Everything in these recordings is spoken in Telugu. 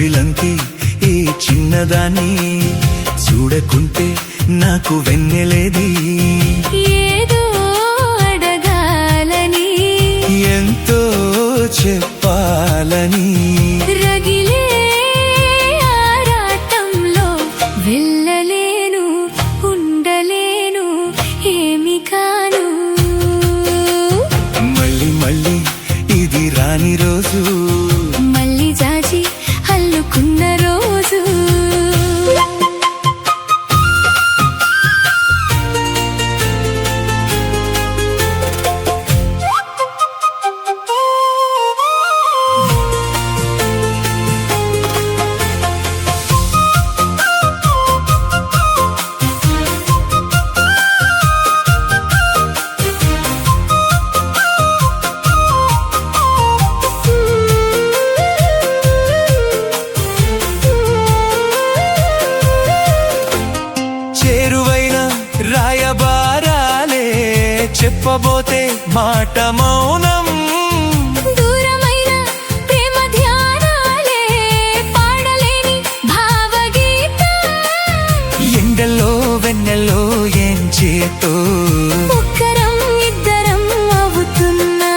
జాబిలంకి ఈ చిన్నదాన్ని చూడకుంటే నాకు వెన్నెలేది ఏదో అడగాలని ఎంతో చెప్పాలని రగిలే ఆరాటంలో వెళ్ళలేను ఉండలేను ఏమి కాను మళ్ళీ మళ్ళీ ఇది రాని రోజు మళ్ళీ జాజి అల్లుకున్న రోజు చేరువైన రాయబారాలే చెప్పబోతే మాట మౌనం దూరమైన ప్రేమ ధ్యానాలే పాడలేని భావగీతం ఎండల్లో వెన్నెల్లో ఏం చేతో ఒక్కరం ఇద్దరం అవుతున్నా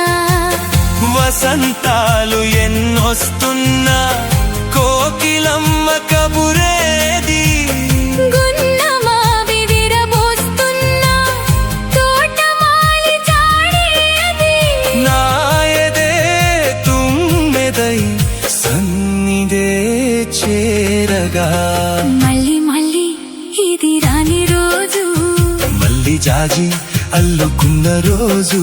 వసంతాలు ఎన్నొస్తున్నా కోకిలమ్మ కబురేది గున్నమావి విరబోస్తున్నా తోటమాలి చాడేది నాయదే తుమ్మెదై సన్నిదే చేరగా మళ్ళీ మళ్ళీ ఇది రాని రోజు మళ్ళీ జాజి అల్లుకున్న రోజు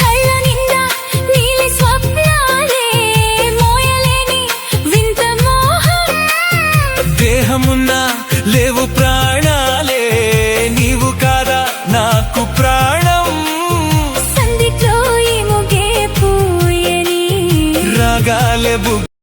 కళ్ళ నిండా నీలి స్వప్నాలే మోయలేని వింత మోహం దేహమున్నా లేవు ప్రాణ